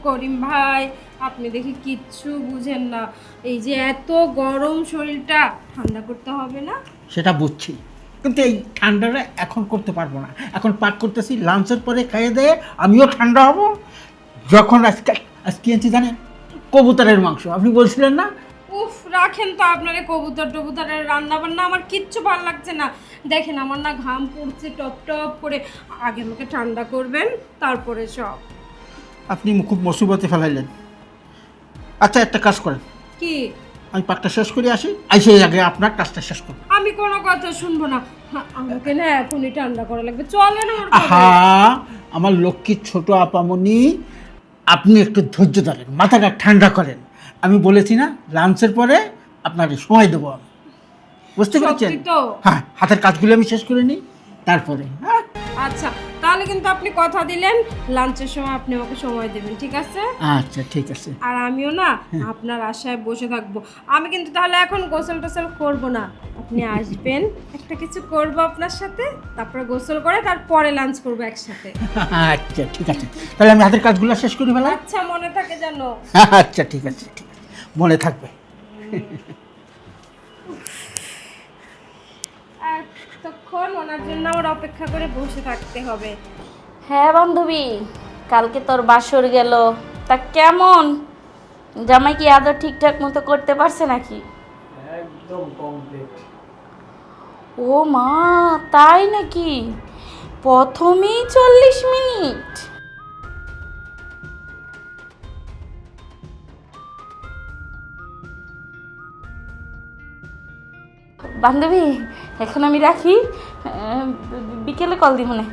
করিম ভাই, আপনি দেখি কিচ্ছু বুঝেন না। এই যে এত গরম, শরীরটা ঠান্ডা করতে হবে না? সেটা বুঝছি, কিন্তু এই ঠান্ডাটা এখন করতে পারবো না। এখন পাক করতেছি, লাঞ্চের পরে খাইয়ে দেয়ে আমিও ঠান্ডা হব। যখন আজকে আনছি জানেন, কবুতরের মাংস, আপনি বলছিলেন না? উফ, রাখেন তো আপনার এই কবুতর টবুতরের রান্না বান্না, আমার কিচ্ছু ভালো লাগছে না। দেখেন আমার না ঘাম পড়ছে টপ টপ করে। আগে আমাকে ঠান্ডা করবেন, তারপরে সব। আপনি খুব মুসিবতে ফেলাইলেন। আচ্ছা, একটা কাজ করেন, কি? আমি পাকটা শেষ করে আসি, আইসে আগে আপনার কাজটা শেষ করুন। আমি কোনো কথা শুনবো না। হ্যাঁ, আমাকে না এখনই ঠান্ডা করা লাগবে। চলেন আমার ঘরে। আহা, আমার লক্ষ্মীর ছোট আপামনি, আপনি একটু ধৈর্য ধরেন, মাথাটা ঠান্ডা করেন। আমি বলেছি না, লাঞ্চের পরে আপনার সময় দেবো আমি। বুঝতে পেরেছেন? সত্যি তো? হ্যাঁ, হাতের কাজগুলো আমি শেষ করে নিই, তারপরে। হ্যাঁ, আচ্ছা, তাহলে কিন্তু আপনি কথা দিলেন লাঞ্চের সময় আপনি আমাকে সময় দেবেন, ঠিক আছে? আচ্ছা ঠিক আছে। আর আমিও না আপনার আশায় বসে থাকবো। আমি কিন্তু তাহলে এখন গোসল টোসল করবো না। আপনি আসবেন, একটা কিছু করবো আপনার সাথে, তারপরে গোসল করে তারপরে লাঞ্চ করবো একসাথে। আচ্ছা ঠিক আছে, তাহলে আমি হাতের কাজগুলো শেষ করি বেলা। আচ্ছা, মনে থাকে জানো? আচ্ছা ঠিক আছে, ঠিক আছে, মনে থাকবে। আর তখন ওনার জন্য আমার অপেক্ষা করে বসে থাকতে হবে। হ্যাঁ বান্ধবী, কালকে তোর বাসর গেল, তা কেমন? জামাই কি আদর ঠিকঠাক মতো করতে পারছে নাকি? একদম কমপ্লিট। ও মা, তাই নাকি? প্রথমেই 40 মিনিট? বান্ধবী, এখন আমি রাখি, বিকেলে কল দিব না।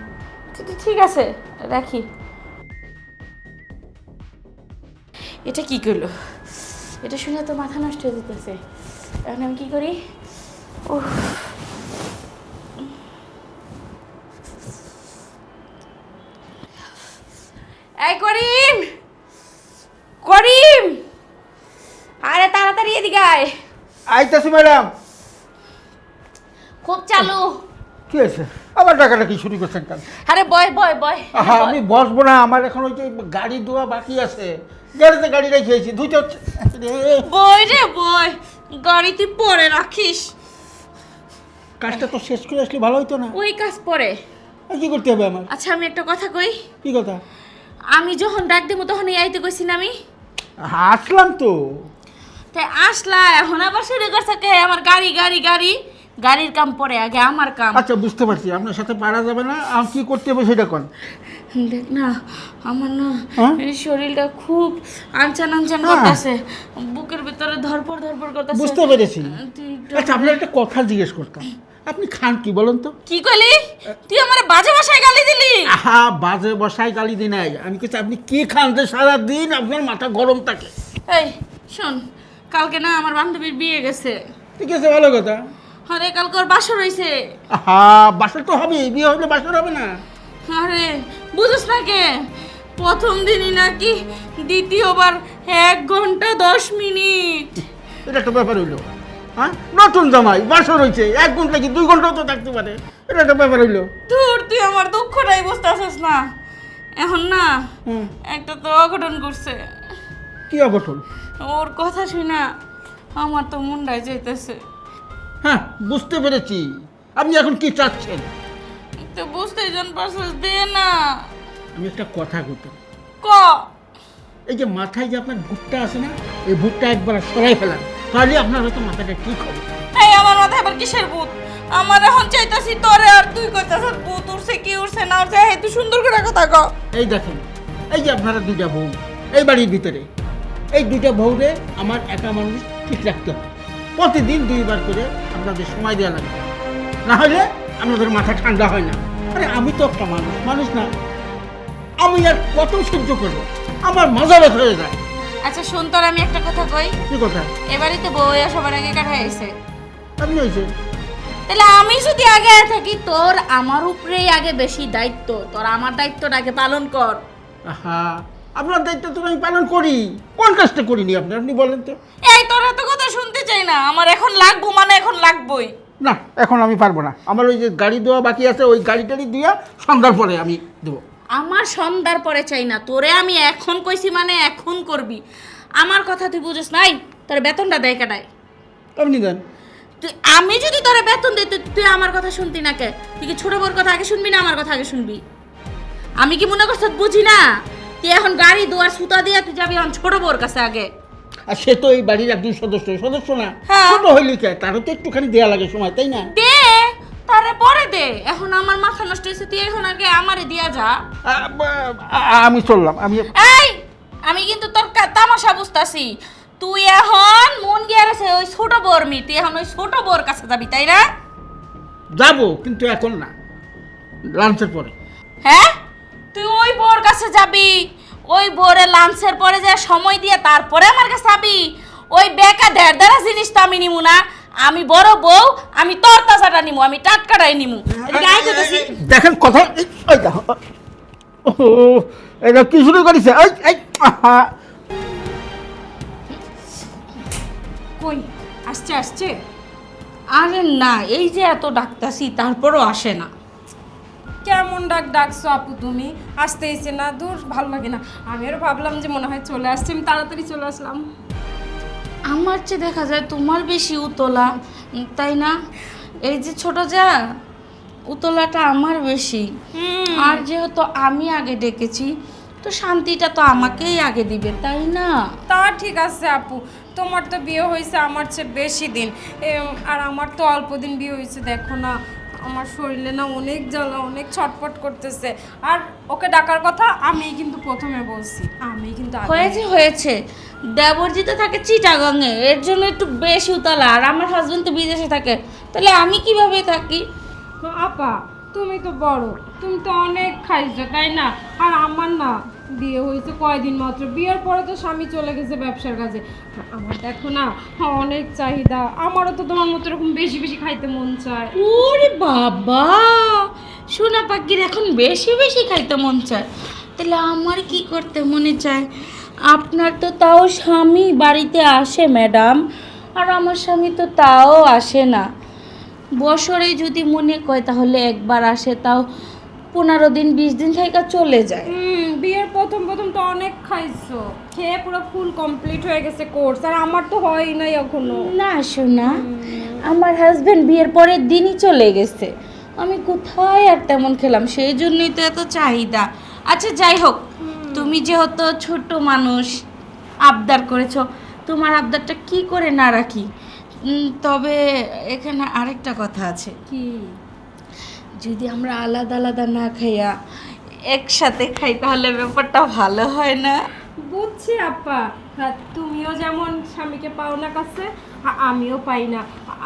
ঠিক আছে, রাখি। এটা কি করলো? এটা শুনে তো মাথা নষ্ট হয়ে যেতেছে। এখন আমি কি করি? উফ। এই করিম, করিম, আরে তাড়াতাড়ি এদিকে আয়। আইতাছি ম্যাডাম। খুব চালু। কি আছে, আবার ডাকাডাকি শুরু করছেন কেন? আরে বয় বয় বয়। হ্যাঁ, আমি বসবো না, আমার এখন ওই যে গাড়ি ধোয়া বাকি আছে। গাড়িতে গাড়ি রেখেছি, ধুইতে হচ্ছে। বয় রে বয়, গাড়ি তুই পরে রাখিস। কাজটা তো শেষ করে আসলে ভালো হইতো না? ওই কাজ পরে। আর কি করতে হবে আমার? আচ্ছা, আমি একটা কথা কই। কি কথা? আমি যখন ডাক দেবো তখন আইতে কইছি না আমি? আসলাম তো। তাই আসলা, এখন আবার শুরু করছে কে? আমার গাড়ি গাড়ি গাড়ি, গাড়ির কাম পরে, আগে আমার কাম। আচ্ছা, বুঝতে পারছি, আপনার সাথে পারা যাবে না। আর কি করতে হবে সেটা কোন? দেখ না, আমার না হ্যাঁ? এই শরীরটা খুব আনচান আনচান করতেছে, বুকের ভিতরে ধরপড় ধরপড় করতেছে। বুঝতে পেরেছি। তুই একটু- আচ্ছা, আপনার একটা কথা জিজ্ঞেস করতাম, আপনি খান কি বলেন তো? কি কইলি? তুই আমার বাজে ভাষায় গালি দিলি? আহা, বাজে বসাই গালি দিই নাই, আমি কিছু আপনি কি খান যে সারাদিন আপনার মাথা গরম থাকে? এই শোন, কালকে না আমার বান্ধবীর বিয়ে গেছে। ঠিক আছে, ভালো কথা। আরে কালকে ওর বাসর হইছে। আহা, বাসর তো হবে, বিয়ে হলে বাসর হবে না? আরে বুঝছ না কে? প্রথম দিনই নাকি দ্বিতীয়বার 1 ঘন্টা 10 মিনিট। এটা একটা ব্যাপার হইলো? হ্যাঁ, নতুন জামাই বাসর হয়েছে, 1 ঘন্টা কি 2 ঘন্টাও তো থাকতে পারে। এটা একটা ব্যাপার হইলো? দূর, তুই আমার দুঃখটাই বুঝতে আসিস না। এখন না হুম। একটা তো অঘটন করছে। কি অঘটন? ওর কথা শুনা আমার তো মুন্ডায় যাইতেছে। হ্যাঁ, বুঝতে পেরেছি। আপনি এখন কি চাচ্ছেন? তো বুঝতেই জন পারছিস, দে না। আমি একটা কথা বলতে, ক। এই যে মাথায় যে আপনার ভুট্টা আছে না, এই ভুট্টা একবার সরাই ফেলান, তাহলে আপনার হয়তো মাথাটা ঠিক হবে। এই আমার মাথায় আবার কিসের ভূত? আমার এখন চাইতাছি তোরে, আর তুই কইতাছিস ভূত উঠছে কি উঠছে না উঠছে। এই তুই সুন্দর করে কথা ক। এই দেখেন, এই যে আপনারা 2টা বউ এই বাড়ির ভিতরে, এই 2টা বউরে আমার একা মানুষ ঠিক রাখতে হবে। প্রতিদিন 2বার করে আপনাদের সময় দেওয়া লাগবে, না হলে আপনাদের মাথা ঠান্ডা হয় না। আরে আমি তো একটা মানুষ, মানুষ না? আমি আর কত সহ্য করবো? আমার মজা ব্যথা হয়ে যায়। আচ্ছা শোন, তোর আমি একটা কথা কই। কি কথা? এবারই তো বউয়া সবার আগে কাটা হয়েছে, আপনি হয়েছে? তাহলে আমি যদি আগে থাকি, তোর আমার উপরেই আগে বেশি দায়িত্ব। তোর আমার দায়িত্বটা আগে পালন কর। আহা, আপনার দায়িত্ব তো আমি পালন করি। কোন কাজটা করিনি আপনার, আপনি বলেন তো? এই তোর এত কথা শুনতে চাই না, আমার এখন লাগবো মানে এখন লাগবোই। না, এখন আমি পারবো না। আমার ওই যে গাড়ি দেওয়া বাকি আছে, ওই গাড়ি টাড়ি দিয়া সন্ধ্যার পরে আমি দেবো। আমার সন্ধ্যার পরে চাই না, তোরে আমি এখন কইছি মানে এখন করবি। আমার কথা তুই বুঝিস নাই, তোর বেতনটা দেয় কেটায়? আপনি দেন। তুই আমি যদি তোরে বেতন দিই তুই আমার কথা শুনতি না কে? তুই কি ছোট বোর কথা আগে শুনবি না আমার কথা আগে শুনবি? আমি কি মনে করছ বুঝি না? তুই এখন গাড়ি দুয়ার সুতা দিয়ে তুই যাবি এখন ছোট বোর কাছে আগে। আর সে তো এই বাড়ির একজন সদস্য না, হ্যাঁ। ছোট হইলে কে, তারও তো একটুখানি দেয়া লাগে সময়, তাই না? দে, তারে পরে দে। এখন আমার মাথা নষ্ট হয়েছে, তুই এখন আগে আমারে দিয়া যা। আমি চললাম, আমি এই আমি কিন্তু তোর তামাশা বুঝতাছি। তুই এখন মন গিয়ে গেছে ওই ছোট বোর মি, তুই এখন ওই ছোট বোর কাছে যাবি তাই না? যাবো, কিন্তু এখন না, লাঞ্চের পরে। হ্যাঁ, তুই ওই বোর কাছে যাবি, ওই বোরে লাঞ্চের পরে যে সময় দিয়ে তারপরে আমার কাছে যাবি? ওই বেকা দেড় জিনিস তো আমি নিমু না। আমি বড় বউ, আমি তোর তাজাটা নিমু, আমি টাটকাটাই নিমু। এদিকে আয় যেতেছি। দেখেন কথা, ওই দেখো, এটা কি শুরু করেছে? কই আসছে আসছে? আরে না, এই যে এত ডাকতাছি তারপরও আসে না। কেমন ডাকছো আপু তুমি? আসতেইছে না, দূর ভালো লাগে না। আমি আরো ভাবলাম যে মনে হয় চলে আসছে, আমি তাড়াতাড়ি চলে আসলাম। আমার চেয়ে দেখা যায় তোমার বেশি উতলা, তাই না? এই যে ছোট যা, উতলাটা আমার বেশি। আর যেহেতু আমি আগে ডেকেছি, তো শান্তিটা তো আমাকেই আগে দিবে, তাই না? তা ঠিক আছে আপু, তোমার তো বিয়ে হয়েছে আমার চেয়ে বেশি দিন, আর আমার তো অল্প দিন বিয়ে হয়েছে। দেখো না, আমার শরীরে না অনেক জ্বালা, অনেক ছটফট করতেছে। আর ওকে ডাকার কথা আমি কিন্তু প্রথমে বলছি, আমি কিন্তু আগে- হয়েছে দেবরজিত থাকে চিটাগংয়ে, এর জন্য একটু বেশি উতলা। আর আমার হাজবেন্ড তো বিদেশে থাকে, তাহলে আমি কিভাবে থাকি? আপা তুমি তো বড়, তুমি তো অনেক খাইছো তাই না? আর আমার না বিয়ে হয়েছে কয়দিন মাত্র, বিয়ের পরে তো স্বামী চলে গেছে ব্যবসার কাজে। আমার দেখো না অনেক চাহিদা, আমারও তো তোমার মতো এরকম বেশি বেশি খাইতে মন চায়। ওরে বাবা, সোনা পাখির এখন বেশি বেশি খাইতে মন চায়, তাহলে আমার কি করতে মনে চায়? আপনার তো তাও স্বামী বাড়িতে আসে ম্যাডাম, আর আমার স্বামী তো তাও আসে না। বছরে যদি মনে কয় তাহলে একবার আসে, তাও 15 দিন 20 দিন থেকে চলে যায়। বিয়ের প্রথম প্রথম তো অনেক খাইছো, খেয়ে পুরো ফুল কমপ্লিট হয়ে গেছে কোর্স, আর আমার তো হয়ই নাই এখনো। না শোনা, আমার হাজবেন্ড বিয়ের পরের দিনই চলে গেছে, আমি কোথায় আর তেমন খেলাম, সেই জন্যই তো এত চাহিদা। আচ্ছা যাই হোক, তুমি যেহেতু ছোট মানুষ আবদার করেছো, তোমার আবদারটা কি করে না রাখি। তবে এখানে আরেকটা কথা আছে। কি? যদি আমরা আলাদা আলাদা না খাইয়া একসাথে খাই তাহলে ব্যাপারটা ভালো হয় না? বুঝছি আপা, তুমিও যেমন স্বামীকে পাও না কাছে, আমিও পাই না।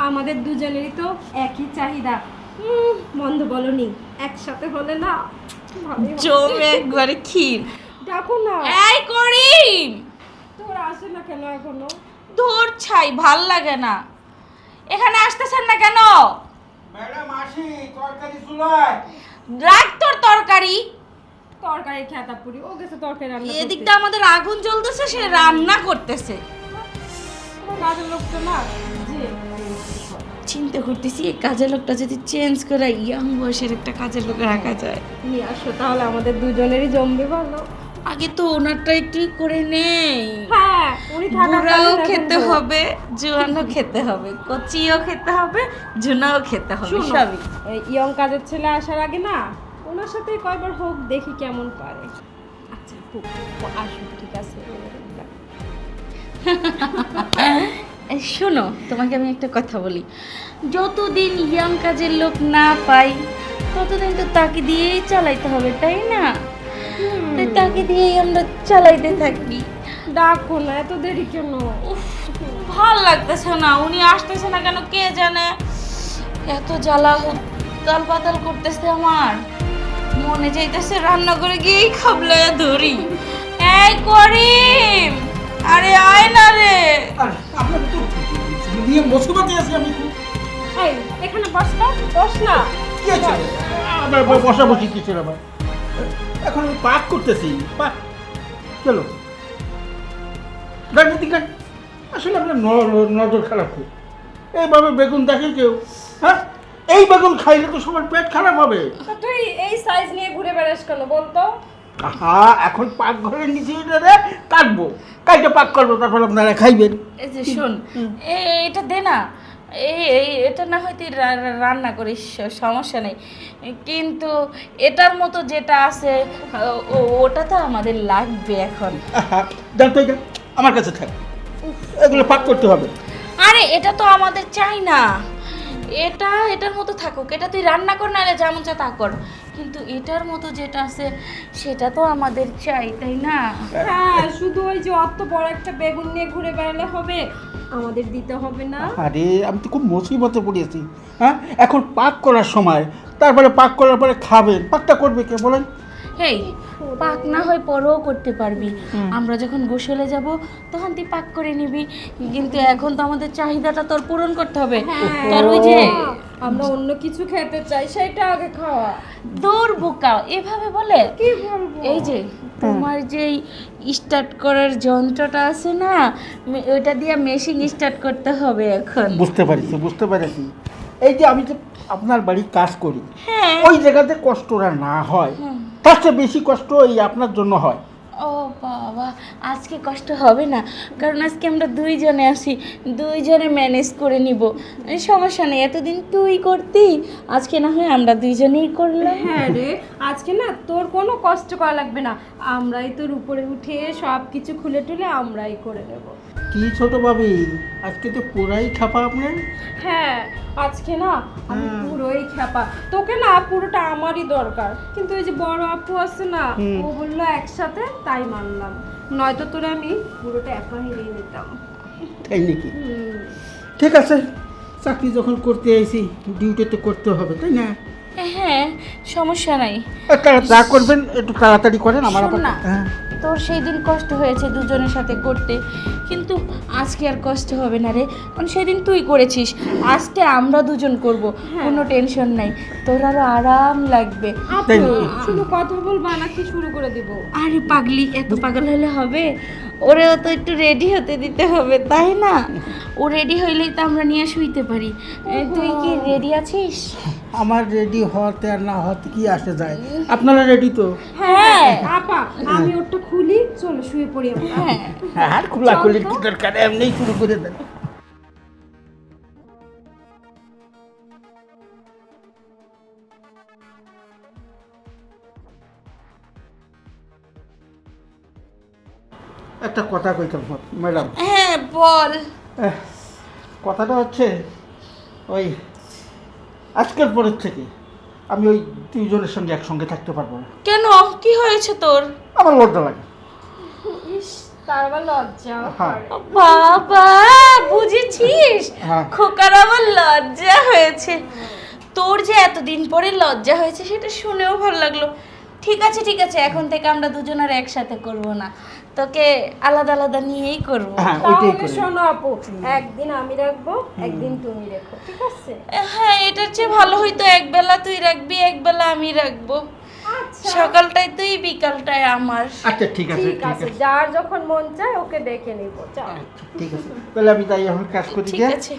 আমাদের দুজনেরই তো একই চাহিদা। মন্দ বলনি, একসাথে হলে না ভালোই হয়। জমে একবারে ক্ষীর। দেখো না, এই করিম, তোর আসে না কেন এখনো? দূর ছাই, ভাল লাগে না। এখানে আসতেছেন না কেন? ম্যাডাম আসি, তরকারি চুলায়। রাখ তোর তরকারি। তরকারি খেতা পুরি, ও গেছে তরকারি রান্না করতে। এদিকটা আমাদের আগুন জ্বলতেছে, সে রান্না করতেছে। তোমার কাজের লোক তো না যে চিন্তা করতেছি এই কাজের লোকটা যদি চেঞ্জ করে ইয়াং বয়সের একটা কাজের লোক রাখা যায়। নিয়ে আসো, তাহলে আমাদের দুজনেরই জমবে ভালো। আগে তো ওনারটা একটু করে নেই। হ্যাঁ, উনি থাকার বুড়াও কারণে খেতে এখন হবে, জোয়ানও খেতে হবে, কচিও খেতে হবে, জুনাও খেতে হবে, শোনো, সবই। ওই ইয়ং কাজের ছেলে আসার আগে না ওনার সাথে কয়বার হোক দেখি কেমন পারে। আচ্ছা খুব আসুন, ঠিক আছে। এই শোনো, তোমাকে আমি একটা কথা বলি, যতদিন ইয়াং কাজের লোক না পাই ততদিন তো তাকে দিয়েই চালাইতে হবে, তাই না? তাই তাকে দিয়েই আমরা চালাইতে থাকি। ডাকো না, এত দেরি কেন? উফ, ভাল লাগতেছে না, উনি আসতেছে না কেন কে জানে। এত জ্বালা উত্তাল পাতাল করতেছে আমার, মনে যাইতেছে রান্না করে গিয়েই খাবলে ধরি। এই করিম, আরে আয় না রে। আর আপনাকে তো দিয়ে মসুবাতে আছি আমি। এই এখানে বস না, বস না। কি আছে? আবার বসাবসি কিছু আবার। এখন আমি পাক করতেছি, পাক। চলো রাজনীতি কাজ, আসলে আপনার নজর খারাপ খুব। এইভাবে বেগুন দেখে কেউ? হ্যাঁ, এই বেগুন খাইলে তো সবার পেট খারাপ হবে। তা তুই তুই এই সাইজ নিয়ে ঘুরে বেড়াস কেন বলতো? হ্যাঁ, এখন পাক ঘরের নিচে রে কাটবো, কাইটা পাক করবো, তারপর আপনারা খাইবেন। এই যে শোন, এটা দে না, এটা না হয় তুই রান্না করিস, সমস্যা নেই, কিন্তু এটার মতো যেটা আছে ওটা তো আমাদের লাগবে এখন। দেন তো, এটা আমার কাছে থাক, এগুলো পাক করতে হবে। আরে এটা তো আমাদের চাই না, এটার মতো থাকুক, এটা তুই রান্না কর, নাহলে যেমন চা তা কর, কিন্তু এটার মতো যেটা আছে সেটা তো আমাদের চাই, তাই না? হ্যাঁ, শুধু ওই যে অত বড় একটা বেগুন নিয়ে ঘুরে বেড়ালে হবে? আমাদের দিতে হবে না? আরে আমি তো খুব মুসিবতে পড়েছি। হ্যাঁ, এখন পাক করার সময়, তারপরে পাক করার পরে খাবেন, পাকটা করবে কে বলেন? এই পাক না হয় পরেও করতে পারবি, আমরা যখন গোসলে যাব তখন তুই পাক করে নিবি, কিন্তু এখন তো আমাদের চাহিদাটা তোর পূরণ করতে হবে। তোর ওই যে আমরা অন্য কিছু খেতে চাই, সেটা আগে খাওয়া। দূর বোকা, এভাবে বলে? কি বলবো? এই যে তোমার যেই স্টার্ট করার যন্ত্রটা আছে না, ওইটা দিয়ে মেশিন স্টার্ট করতে হবে এখন। বুঝতে পারছি। এই যে আমি যে আপনার বাড়ি কাজ করি, হ্যাঁ। ওই জায়গাতে কষ্টটা না হয়, তার চেয়ে বেশি কষ্ট এই আপনার জন্য হয়। ও বাবা, আজকে কষ্ট হবে না, কারণ আজকে আমরা দুইজনে আসি, দুইজনে ম্যানেজ করে নিব, সমস্যা নেই। এতদিন তুই করতি, আজকে না হয় আমরা দুইজনেই করলাম। হ্যাঁ রে, আজকে না তোর কোনো কষ্ট করা লাগবে না, আমরাই তোর উপরে উঠে সব কিছু খুলে টুলে আমরাই করে নেব। কি ছোট ভাবি, আজকে তো পুরাই খাপা আপনার। হ্যাঁ, আজকে না আমি পুরোই খ্যাপা, তোকে না পুরোটা আমারই দরকার, কিন্তু ওই যে বড় আপু আছে না, ও বললো একসাথে, তাই মানলাম, নয়তো তোরে আমি পুরোটা একা হিরিয়ে নিতাম। তাই নাকি? ঠিক আছে, চাকরি যখন করতে আইছি, ডিউটি তো করতে হবে, তাই না? হ্যাঁ, সমস্যা নাই। যা করবেন একটু তাড়াতাড়ি করেন, আমার শোন আবার। না, হ্যাঁ, তোর সেই দিন কষ্ট হয়েছে দুজনের সাথে করতে, কিন্তু আজকে আর কষ্ট হবে না রে, কারণ সেদিন তুই করেছিস, আজকে আমরা দুজন করব, কোনো টেনশন নাই, তোর আরো আরাম লাগবে। তাই আপু, নাকি? শুধু কথা বলবা নাকি শুরু করে দিব? আরে পাগলি, এত পাগল হলে হবে? ওরেও তো একটু রেডি হতে দিতে হবে, তাই না? ও রেডি হইলেই তো আমরা নিয়ে শুইতে পারি। তুই কি রেডি আছিস? আমার রেডি হওয়াতে আর না হওয়াতে কি আসে যায়, আপনারা রেডি তো? হ্যাঁ। আপা, আমি ওটা খুলি, চলো শুয়ে পড়ি আমরা। হ্যাঁ, আর খোলাখুলির কি দরকার, এমনি শুরু করে দেন। একটা কথা কইতাম ম্যাডাম। হ্যাঁ বল। কথাটা হচ্ছে, ওই আজকের পরের থেকে আমি ওই দুইজনের সঙ্গে একসঙ্গে থাকতে পারবো না, কেন, কি হয়েছে তোর? আমার লজ্জা লাগে। ইস, তার আবার লজ্জা। হ্যাঁ। বাবা, বুঝেছিস, হ্যাঁ। খোকার আবার লজ্জা হয়েছে। তোর যে এতদিন পরে লজ্জা হয়েছে সেটা শুনেও ভালো লাগলো। ঠিক আছে, এখন থেকে আমরা দুজন আর একসাথে করব না, তোকে আলাদা আলাদা নিয়েই করব। হ্যাঁ, ওইটাই তাহলে করি। শোনো আপু, একদিন আমি রাখবো, একদিন তুমি রেখো, ঠিক আছে? হ্যাঁ, এটার চেয়ে ভালো হইতো একবেলা তুই রাখবি, একবেলা আমি রাখবো, আচ্ছা, সকালটায় তুই, বিকালটায় আমার। আচ্ছা ঠিক আছে, ঠিক আছে, যার যখন মন চায় ওকে দেখে নিব, চল। আচ্ছা, ঠিক আছে, তাহলে আমি তাই এখন কাজ করি। ঠিক আছে,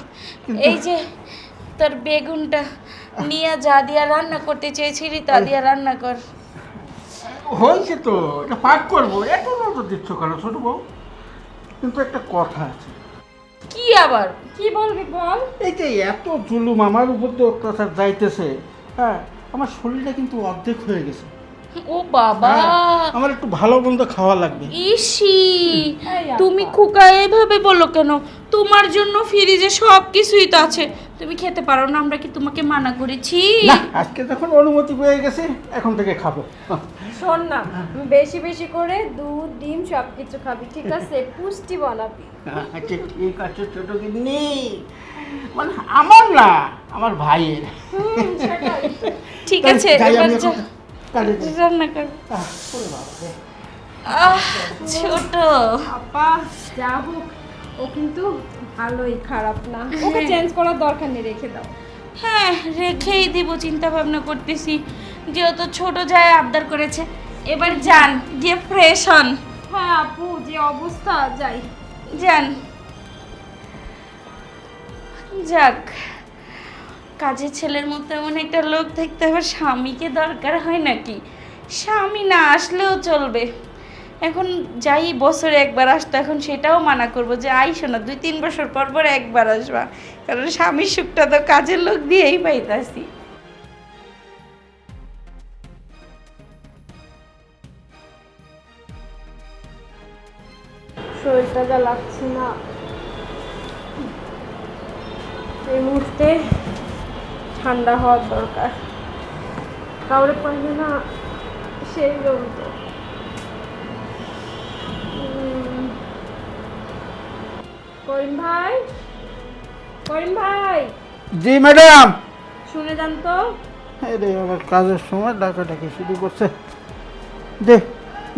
এই যে তোর বেগুনটা নিয়ে যা দিয়া রান্না করতে চেয়েছিলি তা দিয়া রান্না কর। হয়েছে তো, এটা পাক করবো, এত নজর দিচ্ছ কেন ছোট বউ? কিন্তু একটা কথা আছে। কি আবার? কি বলবি বল? এই যে এত জুলুম আমার উপর দিয়ে অত্যাচার যাইতেছে, হ্যাঁ, আমার শরীরটা কিন্তু অর্ধেক হয়ে গেছে। ও বাবা, হ্যাঁ, আমার একটু ভালো মন্দ খাওয়া লাগবে। ইসি, এই আপা। তুমি খোকা এভাবে বলো কেন? তোমার জন্য ফ্রিজে সব কিছুই তো আছে, তুমি খেতে পারো না? আমরা কি তোমাকে মানা করেছি? না, আজকে যখন অনুমতি পেয়ে গেছে, এখন থেকে খাবো। শোন না, বেশি বেশি করে দুধ ডিম সবকিছু খাবি, ঠিক আছে? পুষ্টি বানাবি। আচ্ছা ঠিক আছে ছোট গিন্নি, মানে আমার না, আমার ভাইয়ের। সেটাই। ঠিক আছে, যাই এবার আমি যা, এখন কাজে যাই। রান্না কর। ওরে বাবা রে। ছোট আপা, যা হোক, ও কিন্তু ভালোই, খারাপ না, ওকে চেঞ্জ করার দরকার নেই, রেখে দাও। হ্যাঁ, রেখেই দিব, চিন্তা ভাবনা করতেছি, যেহেতু ছোট যায় আবদার করেছে, এবার যান গিয়ে ফ্রেশ হন। হ্যাঁ আপু, যে অবস্থা, যাই। যান। যাক, কাজের ছেলের মতো এমন একটা লোক থাকতে আবার স্বামীকে দরকার হয় নাকি? স্বামী না আসলেও চলবে। এখন যাই বছরে একবার আসতো, এখন সেটাও মানা করব যে আইসো না, 2-3 বছর পর পর একবার আসবা, কারণ স্বামীর সুখটা তো কাজের লোক দিয়েই পাইতাছি। শরীরটা যা লাগছে না এই মুহূর্তে, ঠান্ডা হওয়ার দরকার। কাউরে পাইলে না সেই জমতো। করিম ভাই, করিম ভাই, জি ম্যাডাম। শুনে যান তো। রে আবার কাজের সময় ডাকাডাকি শুরু করছে। দে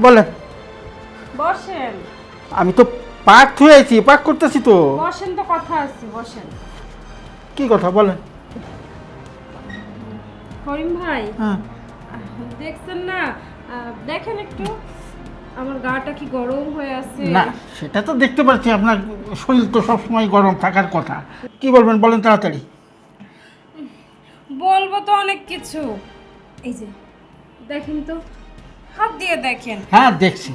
বলেন। বসেন আমি তো পাক থুয়েছি, পাক করতেছি তো। বসেন, তো কথা আছে, বসেন। কি কথা বলেন? করিম ভাই, হ্যাঁ, দেখছেন না, দেখেন একটু আমার গাটা কি গরম হয়ে আছে। না সেটা তো দেখতে পাচ্ছি, আপনার শরীর তো সবসময় গরম থাকার কথা। কি বলবেন বলেন তাড়াতাড়ি। বলবো তো অনেক কিছু। এই যে দেখেন তো, হাত দিয়ে দেখেন, হ্যাঁ দেখছি,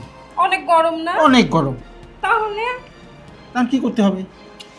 অনেক গরম না? অনেক গরম। তাহলে তার কি করতে হবে?